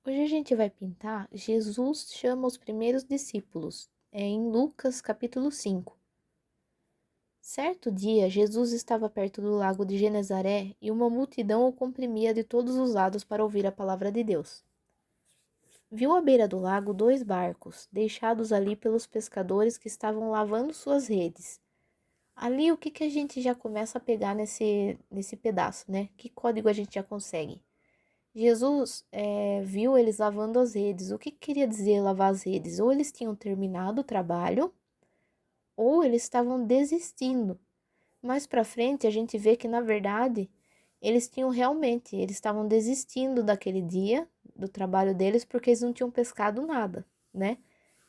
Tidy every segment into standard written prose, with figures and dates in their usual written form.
Hoje a gente vai pintar Jesus chama os primeiros discípulos, em Lucas capítulo 5. Certo dia, Jesus estava perto do lago de Genezaré e uma multidão o comprimia de todos os lados para ouvir a palavra de Deus. Viu à beira do lago 2 barcos, deixados ali pelos pescadores que estavam lavando suas redes. Ali o que a gente já começa a pegar nesse pedaço, né? Que código a gente já consegue? Jesus viu eles lavando as redes. O que queria dizer lavar as redes? Ou eles tinham terminado o trabalho, ou eles estavam desistindo. Mais para frente a gente vê que na verdade eles estavam desistindo daquele dia do trabalho deles porque eles não tinham pescado nada, né?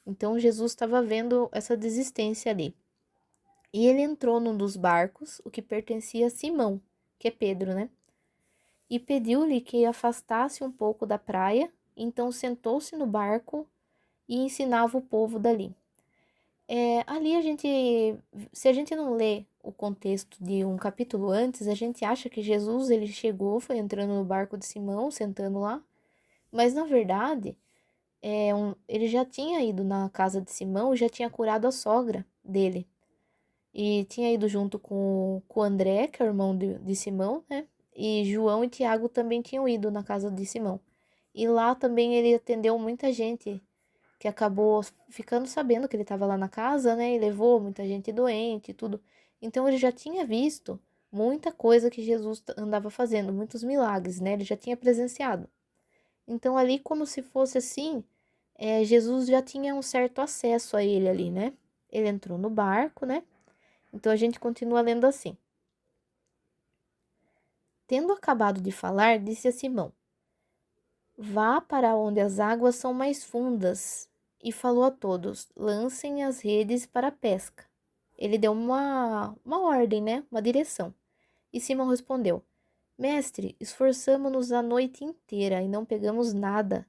Então Jesus estava vendo essa desistência ali. E ele entrou num dos barcos, o que pertencia a Simão, que é Pedro, né? E pediu-lhe que afastasse um pouco da praia. Então sentou-se no barco e ensinava o povo dali. Ali se a gente não lê o contexto de um capítulo antes, a gente acha que Jesus ele chegou, foi entrando no barco de Simão, sentando lá, mas na verdade ele já tinha ido na casa de Simão e já tinha curado a sogra dele. E tinha ido junto com André, que é o irmão de Simão, né? E João e Tiago também tinham ido na casa de Simão. E lá também ele atendeu muita gente que acabou ficando sabendo que ele estava lá na casa, né? E levou muita gente doente e tudo. Então ele já tinha visto muita coisa que Jesus andava fazendo, muitos milagres, né? Ele já tinha presenciado. Então ali, como se fosse assim, Jesus já tinha um certo acesso a ele ali, né? Ele entrou no barco, né? Então a gente continua lendo assim. Tendo acabado de falar, disse a Simão: Vá para onde as águas são mais fundas. E falou a todos: lancem as redes para a pesca. Ele deu uma ordem, né? Uma direção. E Simão respondeu: Mestre, esforçamo-nos a noite inteira e não pegamos nada.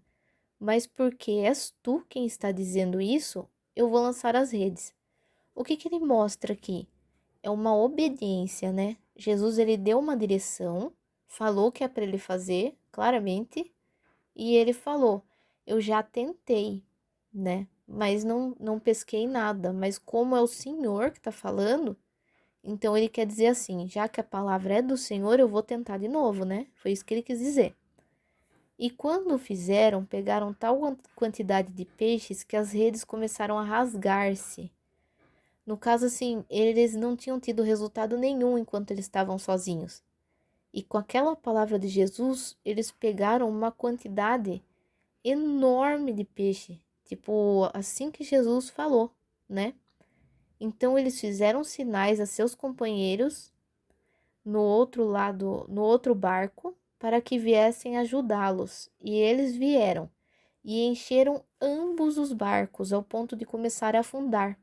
Mas porque és tu quem está dizendo isso, eu vou lançar as redes. O que ele mostra aqui? É uma obediência, né? Jesus ele deu uma direção, falou o que é para ele fazer, claramente, e ele falou: "Eu já tentei, né? Mas não pesquei nada, mas como é o Senhor que está falando, então ele quer dizer assim, já que a palavra é do Senhor, eu vou tentar de novo, né? Foi isso que ele quis dizer. E quando o fizeram, pegaram tal quantidade de peixes que as redes começaram a rasgar-se. No caso, assim, eles não tinham tido resultado nenhum enquanto eles estavam sozinhos. E com aquela palavra de Jesus, eles pegaram uma quantidade enorme de peixe. Tipo, assim que Jesus falou, né? Então eles fizeram sinais a seus companheiros no outro lado, no outro barco, para que viessem ajudá-los. E eles vieram e encheram ambos os barcos ao ponto de começar a afundar.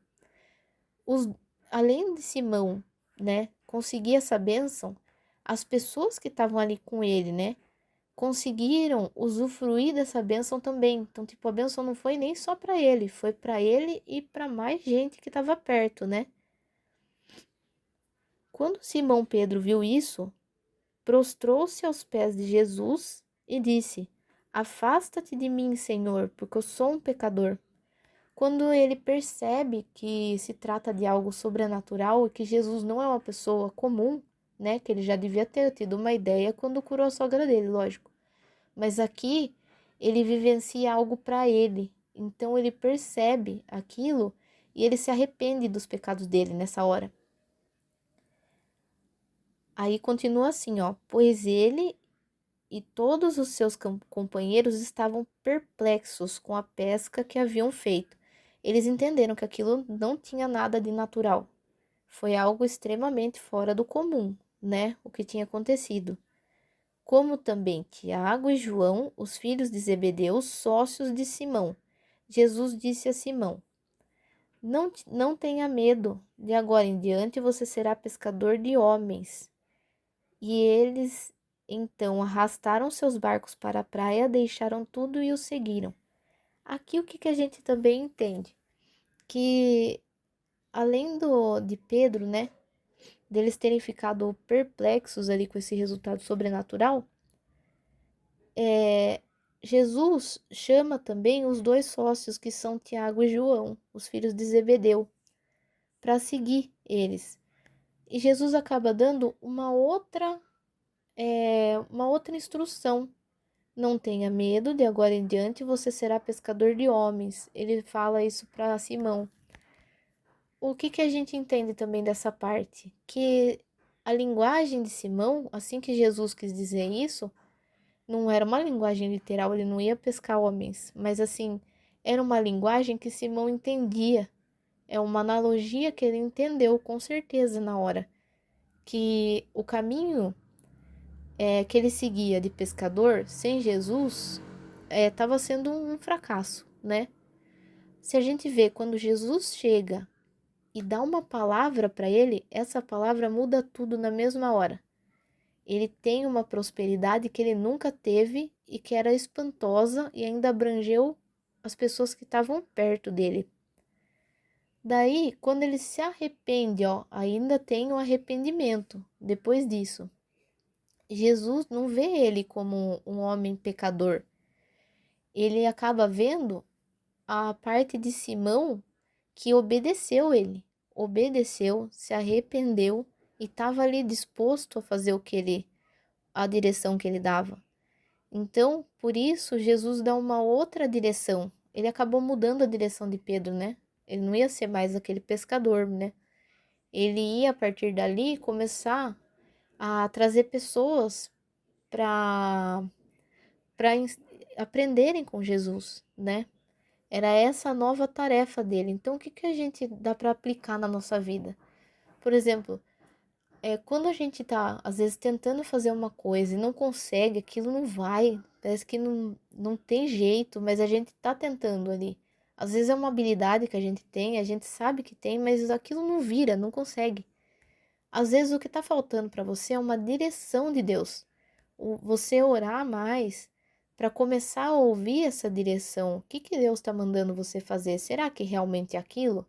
Os, além de Simão, né, conseguir essa bênção, as pessoas que estavam ali com ele, né, conseguiram usufruir dessa bênção também. Então, tipo, a bênção não foi nem só para ele, foi para ele e para mais gente que estava perto, né? Quando Simão Pedro viu isso, prostrou-se aos pés de Jesus e disse: Afasta-te de mim, Senhor, porque eu sou um pecador. Quando ele percebe que se trata de algo sobrenatural e que Jesus não é uma pessoa comum, né? Que ele já devia ter tido uma ideia quando curou a sogra dele, lógico. Mas aqui ele vivencia algo para ele. Então ele percebe aquilo e ele se arrepende dos pecados dele nessa hora. Aí continua assim, ó: Pois ele e todos os seus companheiros estavam perplexos com a pesca que haviam feito. Eles entenderam que aquilo não tinha nada de natural. Foi algo extremamente fora do comum, né? O que tinha acontecido. Como também Tiago e João, os filhos de Zebedeu, sócios de Simão. Jesus disse a Simão: não tenha medo, de agora em diante você será pescador de homens. E eles então arrastaram seus barcos para a praia, deixaram tudo e o seguiram. Aqui o que a gente também entende? Que além de Pedro, né, deles terem ficado perplexos ali com esse resultado sobrenatural, Jesus chama também os dois sócios, que são Tiago e João, os filhos de Zebedeu, para seguir eles. E Jesus acaba dando uma outra instrução. Não tenha medo, de agora em diante você será pescador de homens. Ele fala isso para Simão. O que a gente entende também dessa parte? Que a linguagem de Simão, assim que Jesus quis dizer isso, não era uma linguagem literal, ele não ia pescar homens, mas assim, era uma linguagem que Simão entendia. É uma analogia que ele entendeu com certeza na hora. Que o caminho que ele seguia de pescador sem Jesus estava sendo um fracasso, né? Se a gente vê quando Jesus chega e dá uma palavra para ele, essa palavra muda tudo na mesma hora. Ele tem uma prosperidade que ele nunca teve e que era espantosa e ainda abrangeu as pessoas que estavam perto dele. Daí, quando ele se arrepende, ó, ainda tem o arrependimento depois disso. Jesus não vê ele como um homem pecador. Ele acaba vendo a parte de Simão que obedeceu ele, obedeceu, se arrependeu e estava ali disposto a fazer a direção que ele dava. Então, por isso, Jesus dá uma outra direção. Ele acabou mudando a direção de Pedro, né? Ele não ia ser mais aquele pescador, né? Ele ia, a partir dali, começar a trazer pessoas para para aprenderem com Jesus, né? Era essa a nova tarefa dele. Então, o que a gente dá para aplicar na nossa vida? Por exemplo, quando a gente tá, às vezes, tentando fazer uma coisa e não consegue, aquilo não vai, parece que não tem jeito, mas a gente tá tentando ali. Às vezes é uma habilidade que a gente tem, a gente sabe que tem, mas aquilo não vira, não consegue. Às vezes o que tá faltando para você é uma direção de Deus. Você orar mais para começar a ouvir essa direção. O que Deus está mandando você fazer? Será que realmente é aquilo?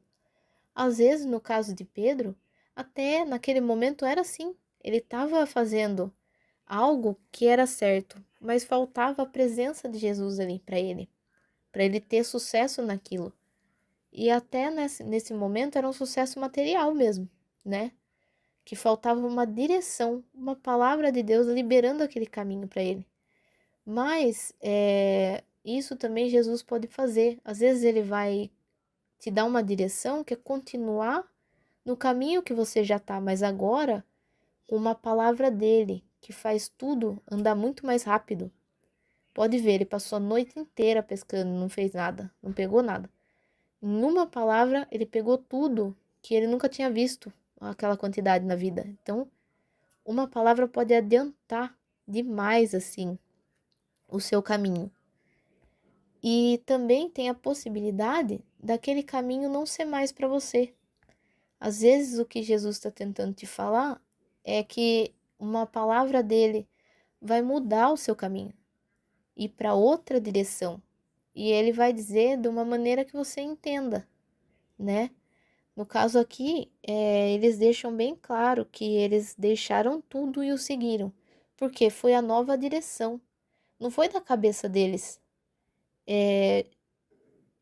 Às vezes, no caso de Pedro, até naquele momento era assim. Ele estava fazendo algo que era certo, mas faltava a presença de Jesus ali para ele ter sucesso naquilo. E até nesse momento era um sucesso material mesmo, né? Que faltava uma direção, uma palavra de Deus liberando aquele caminho para ele. Mas isso também Jesus pode fazer. Às vezes ele vai te dar uma direção que é continuar no caminho que você já está, mas agora com uma palavra dele que faz tudo andar muito mais rápido. Pode ver, ele passou a noite inteira pescando, não fez nada, não pegou nada. Em uma palavra, ele pegou tudo que ele nunca tinha visto, aquela quantidade na vida. Então, uma palavra pode adiantar demais assim o seu caminho. E também tem a possibilidade daquele caminho não ser mais para você. Às vezes o que Jesus está tentando te falar é que uma palavra dele vai mudar o seu caminho, ir para outra direção. E ele vai dizer de uma maneira que você entenda, né? No caso aqui, eles deixam bem claro que eles deixaram tudo e o seguiram, porque foi a nova direção, não foi da cabeça deles.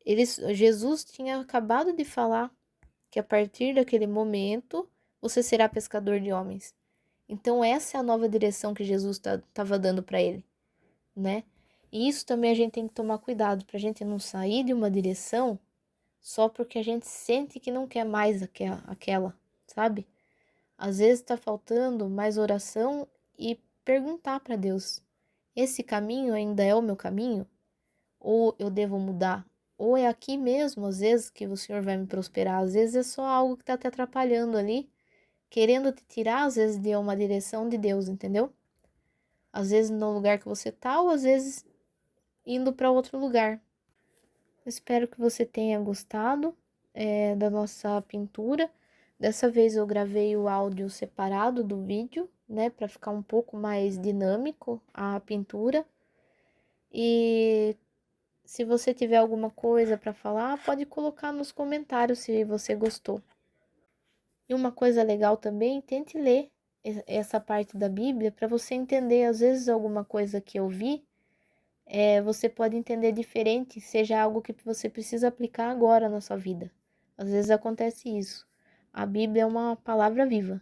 Jesus tinha acabado de falar que a partir daquele momento você será pescador de homens. Então essa é a nova direção que Jesus estava dando para ele, né? E isso também a gente tem que tomar cuidado para a gente não sair de uma direção só porque a gente sente que não quer mais aquela, sabe? Às vezes está faltando mais oração e perguntar para Deus: esse caminho ainda é o meu caminho? Ou eu devo mudar? Ou é aqui mesmo, às vezes, que o Senhor vai me prosperar? Às vezes é só algo que está te atrapalhando ali, querendo te tirar, às vezes, de uma direção de Deus, entendeu? Às vezes no lugar que você tá, ou às vezes indo para outro lugar. Espero que você tenha gostado da nossa pintura. Dessa vez eu gravei o áudio separado do vídeo, né, para ficar um pouco mais dinâmico a pintura. E se você tiver alguma coisa para falar, pode colocar nos comentários se você gostou. E uma coisa legal também, tente ler essa parte da Bíblia para você entender, às vezes, alguma coisa que eu vi você pode entender diferente, seja algo que você precisa aplicar agora na sua vida. Às vezes acontece isso. A Bíblia é uma palavra viva.